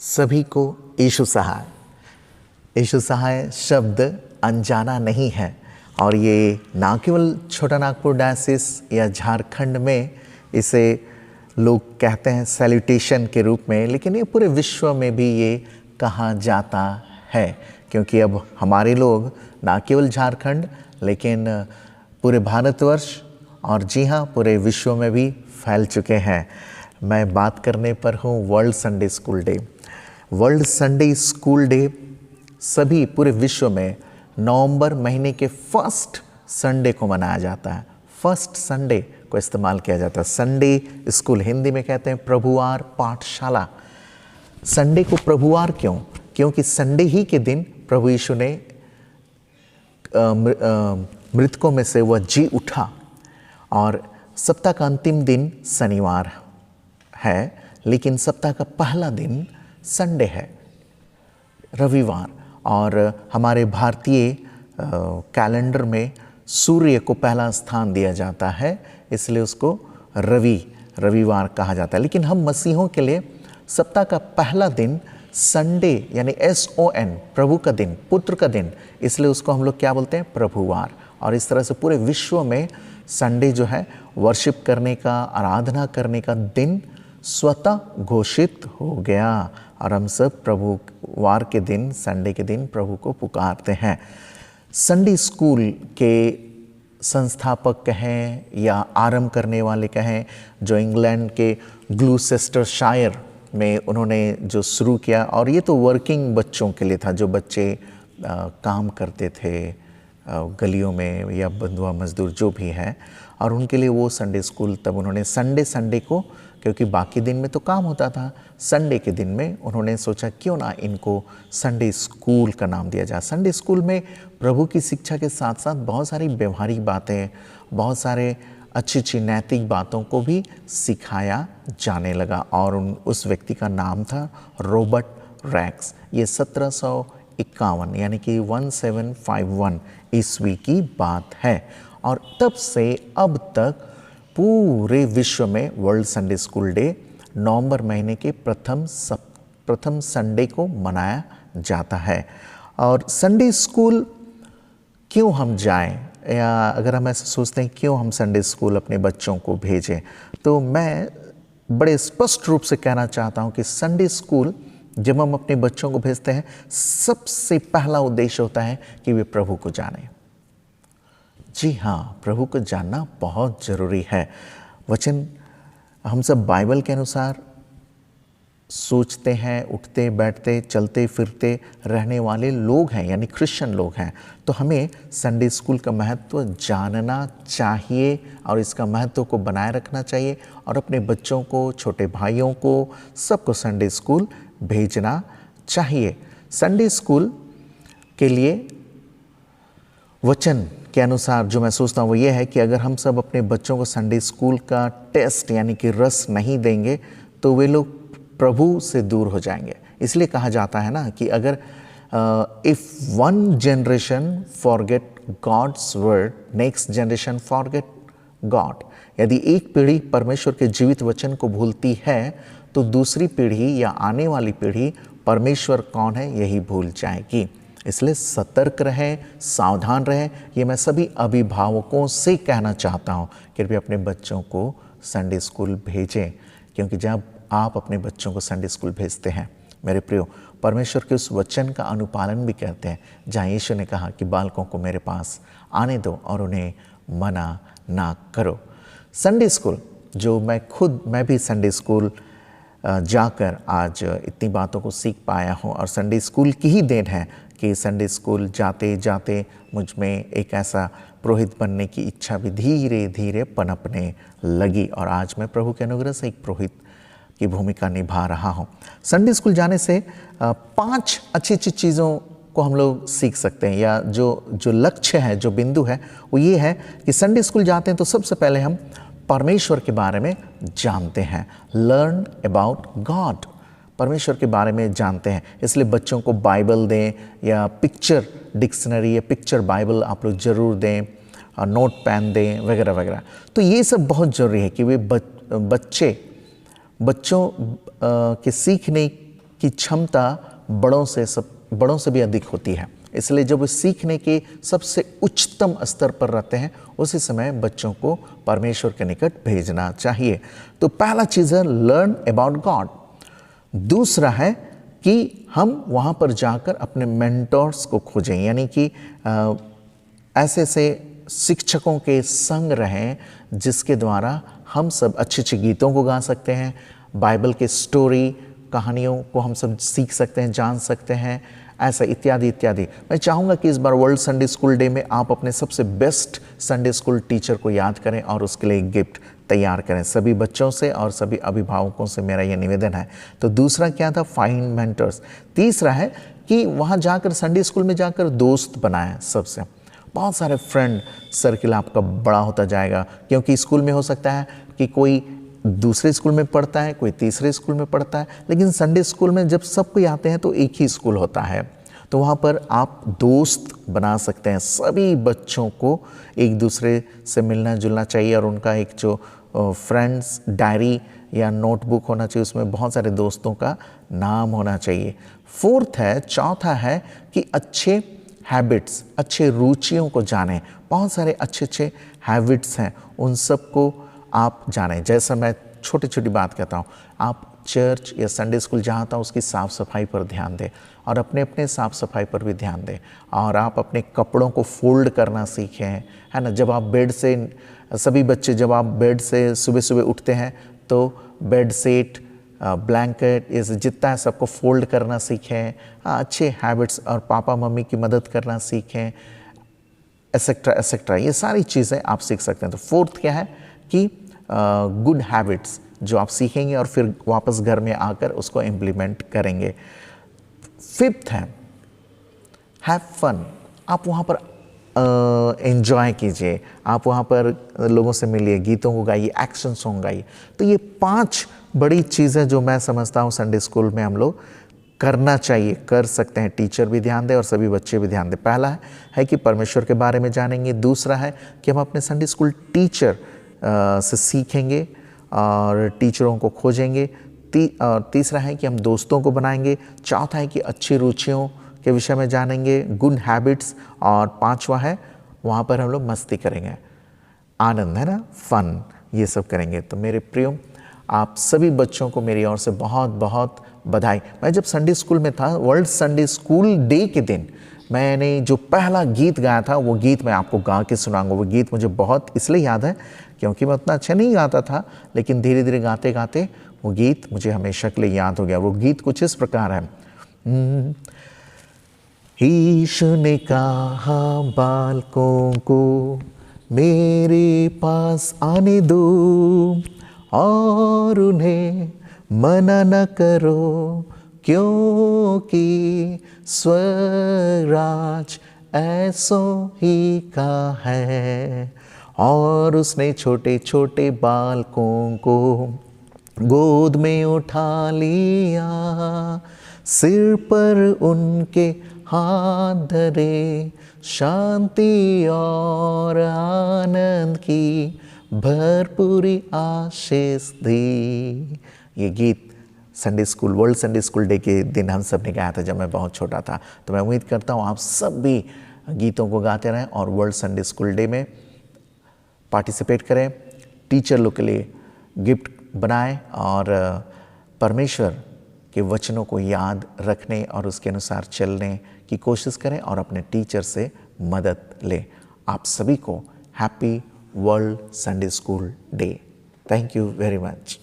सभी को यीशु सहाय। यीशु सहाय शब्द अनजाना नहीं है और ये ना केवल छोटा नागपुर डायसिस या झारखंड में इसे लोग कहते हैं सैल्यूटेशन के रूप में, लेकिन ये पूरे विश्व में भी ये कहा जाता है, क्योंकि अब हमारे लोग ना केवल झारखंड लेकिन पूरे भारतवर्ष और जी हाँ पूरे विश्व में भी फैल चुके हैं। मैं बात करने पर हूँ world Sunday school day. World Sunday school day सभी पूरे विश्व में नवंबर महीने के फर्स्ट संडे को मनाया जाता है। फर्स्ट संडे को इस्तेमाल किया जाता है। संडे स्कूल हिंदी में कहते हैं प्रभुवार पाठशाला। संडे को प्रभुवार क्यों? क्योंकि संडे ही के दिन प्रभु यीशु ने मृतकों में से वह जी उठा और सप्ताह का अंतिम दिन शनिवार है, लेकिन सप्ताह का पहला दिन संडे है, रविवार। और हमारे भारतीय कैलेंडर में सूर्य को पहला स्थान दिया जाता है, इसलिए उसको रविवार कहा जाता है। लेकिन हम मसीहों के लिए सप्ताह का पहला दिन संडे यानी SON प्रभु का दिन, पुत्र का दिन, इसलिए उसको हम लोग क्या बोलते हैं? प्रभुवार। और इस तरह से पूरे विश्व में संडे जो है वर्शिप करने का, आराधना करने का दिन स्वतः घोषित हो गया और हम सब प्रभुवार के दिन, संडे के दिन प्रभु को पुकारते हैं। संडे स्कूल के संस्थापक कहें या आरंभ करने वाले कहें, जो इंग्लैंड के ग्लूसेस्टरशायर में उन्होंने जो शुरू किया, और ये तो वर्किंग बच्चों के लिए था, जो बच्चे काम करते थे गलियों में या बंधुआ मजदूर जो भी है, और उनके लिए वो संडे स्कूल तब उन्होंने संडे को, क्योंकि बाकी दिन में तो काम होता था, संडे के दिन में उन्होंने सोचा क्यों ना इनको संडे स्कूल का नाम दिया जाए। संडे स्कूल में प्रभु की शिक्षा के साथ साथ बहुत सारी व्यवहारिक बातें, बहुत सारे अच्छी नैतिक बातों को भी सिखाया जाने लगा और उस व्यक्ति का नाम था रॉबर्ट रैक्स। ये 1751 यानी कि 1751 ईस्वी की बात है और तब से अब तक पूरे विश्व में वर्ल्ड संडे स्कूल डे नवंबर महीने के प्रथम संडे को मनाया जाता है। और संडे स्कूल क्यों हम जाएं, या अगर हम ऐसे सोचते हैं क्यों हम संडे स्कूल अपने बच्चों को भेजें, तो मैं बड़े स्पष्ट रूप से कहना चाहता हूं कि संडे स्कूल जब हम अपने बच्चों को भेजते हैं, सबसे पहला उद्देश्य होता है कि वे प्रभु को जानें। जी हाँ, प्रभु को जानना बहुत ज़रूरी है। वचन हम सब बाइबल के अनुसार सोचते हैं, उठते बैठते चलते फिरते रहने वाले लोग हैं, यानी क्रिश्चियन लोग हैं। तो हमें संडे स्कूल का महत्व जानना चाहिए और इसका महत्व को बनाए रखना चाहिए और अपने बच्चों को, छोटे भाइयों को, सबको संडे स्कूल भेजना चाहिए। संडे स्कूल के लिए वचन के अनुसार जो मैं सोचता हूँ वो ये है कि अगर हम सब अपने बच्चों को संडे स्कूल का टेस्ट यानी कि रस नहीं देंगे तो वे लोग प्रभु से दूर हो जाएंगे। इसलिए कहा जाता है ना कि अगर if one generation forget God's word, next generation forget God. यदि एक पीढ़ी परमेश्वर के जीवित वचन को भूलती है तो दूसरी पीढ़ी या आने वाली पीढ़ी परमेश्वर कौन है यही भूल जाएगी। इसलिए सतर्क रहें, सावधान रहें। ये मैं सभी अभिभावकों से कहना चाहता हूँ कि वे अपने बच्चों को संडे स्कूल भेजें, क्योंकि जब आप अपने बच्चों को संडे स्कूल भेजते हैं, मेरे प्रियो, परमेश्वर के उस वचन का अनुपालन भी करते हैं जहाँ यीशु ने कहा कि बालकों को मेरे पास आने दो और उन्हें मना ना करो। संडे स्कूल जो मैं भी संडे स्कूल जाकर आज इतनी बातों को सीख पाया हूँ और संडे स्कूल की ही देन है कि संडे स्कूल जाते जाते मुझ में एक ऐसा पुरोहित बनने की इच्छा भी धीरे धीरे पनपने लगी और आज मैं प्रभु के अनुग्रह से एक पुरोहित की भूमिका निभा रहा हूँ। संडे स्कूल जाने से 5 अच्छी चीज़ों को हम लोग सीख सकते हैं, या जो लक्ष्य है, जो बिंदु है वो ये है कि संडे स्कूल जाते हैं तो सबसे पहले हम परमेश्वर के बारे में जानते हैं। लर्न अबाउट गॉड, परमेश्वर के बारे में जानते हैं। इसलिए बच्चों को बाइबल दें या पिक्चर डिक्शनरी या पिक्चर बाइबल आप लोग ज़रूर दें, नोट पेन दें वगैरह वगैरह। तो ये सब बहुत ज़रूरी है कि वे बच्चों के सीखने की क्षमता बड़ों से भी अधिक होती है। इसलिए जब वो सीखने के सबसे उच्चतम स्तर पर रहते हैं, उसी समय बच्चों को परमेश्वर के निकट भेजना चाहिए। तो पहला चीज़ है लर्न अबाउट गॉड। दूसरा है कि हम वहाँ पर जाकर अपने मेंटर्स को खोजें, यानी कि ऐसे शिक्षकों के संग रहें जिसके द्वारा हम सब अच्छे अच्छे गीतों को गा सकते हैं, बाइबल के स्टोरी कहानियों को हम सब सीख सकते हैं, जान सकते हैं, ऐसा इत्यादि इत्यादि। मैं चाहूँगा कि इस बार वर्ल्ड संडे स्कूल डे में आप अपने सबसे बेस्ट संडे स्कूल टीचर को याद करें और उसके लिए एक गिफ्ट तैयार करें। सभी बच्चों से और सभी अभिभावकों से मेरा यह निवेदन है। तो दूसरा क्या था? Find mentors. तीसरा है कि वहाँ जाकर संडे स्कूल में जाकर दोस्त बनाएं सबसे। बहुत सारे फ्रेंड सर्किल आपका बड़ा होता जाएगा, क्योंकि स्कूल में हो सकता है कि कोई दूसरे स्कूल में पढ़ता है, कोई तीसरे स्कूल में पढ़ता है, लेकिन संडे स्कूल में जब सब कोई आते हैं तो एक ही स्कूल होता है। तो वहाँ पर आप दोस्त बना सकते हैं। सभी बच्चों को एक दूसरे से मिलना जुलना चाहिए और उनका एक जो फ्रेंड्स डायरी या नोटबुक होना चाहिए, उसमें बहुत सारे दोस्तों का नाम होना चाहिए। चौथा है कि अच्छे हैबिट्स, अच्छे रुचियों को जानें। बहुत सारे अच्छे अच्छे हैबिट्स हैं, उन सब को आप जानें। जैसा मैं छोटी छोटी बात कहता हूँ, आप चर्च या संडे स्कूल जहाँ था उसकी साफ़ सफाई पर ध्यान दें और अपने अपने साफ़ सफाई पर भी ध्यान दें। और आप अपने कपड़ों को फोल्ड करना सीखें, है ना। जब आप बेड से, सभी बच्चे जब आप बेड से सुबह सुबह उठते हैं तो बेड शीट, ब्लैंकेट, ये जितना है सबको फोल्ड करना सीखें। अच्छे हैबिट्स और पापा मम्मी की मदद करना सीखें, एसेट्रा एसेट्रा, ये सारी चीज़ें आप सीख सकते हैं। तो फोर्थ क्या है कि गुड हैबिट्स जो आप सीखेंगे और फिर वापस घर में आकर उसको इम्प्लीमेंट करेंगे। फिफ्थ है हैव फन। आप वहाँ पर एंजॉय कीजिए, आप वहाँ पर लोगों से मिलिए, गीतों को गाइए, एक्शन सॉन्ग गाइए। तो ये 5 बड़ी चीज़ें जो मैं समझता हूँ संडे स्कूल में हम लोग करना चाहिए, कर सकते हैं। टीचर भी ध्यान दें और सभी बच्चे भी ध्यान दें। पहला है कि परमेश्वर के बारे में जानेंगे। दूसरा है कि हम अपने संडे स्कूल टीचर से सीखेंगे और टीचरों को खोजेंगे। तीसरा है कि हम दोस्तों को बनाएंगे। चौथा है कि अच्छी रुचियों के विषय में जानेंगे, गुड हैबिट्स। और 5वां है वहाँ पर हम लोग मस्ती करेंगे, आनंद, है ना, फन, ये सब करेंगे। तो मेरे प्रियो, आप सभी बच्चों को मेरी ओर से बहुत बहुत बधाई। मैं जब संडे स्कूल में था, वर्ल्ड संडे स्कूल डे के दिन मैंने जो पहला गीत गाया था, वो गीत मैं आपको गा के सुनाऊंगा। वो गीत मुझे बहुत इसलिए याद है क्योंकि मैं उतना अच्छा नहीं गाता था, लेकिन धीरे धीरे गाते गाते वो गीत मुझे हमेशा के लिए याद हो गया। वो गीत कुछ इस प्रकार है। यीशु ने कहा बालकों को मेरे पास आने दो और उन्हें मना न करो, क्योंकि स्वराज ऐसों ही का है। और उसने छोटे छोटे बालकों को गोद में उठा लिया, सिर पर उनके हाथ धरे, शांति और आनंद की भरपूरी आशीष दी। ये गीत Sunday school, world Sunday school day के दिन हम सब ने गाया था जब मैं बहुत छोटा था। तो मैं उम्मीद करता हूँ आप सब भी गीतों को गाते रहें और वर्ल्ड संडे स्कूल डे में पार्टिसिपेट करें। टीचर लोग के लिए गिफ्ट बनाएं और परमेश्वर के वचनों को याद रखने और उसके अनुसार चलने की कोशिश करें और अपने टीचर से मदद लें। आप सभी को happy world Sunday school day. Thank you very much.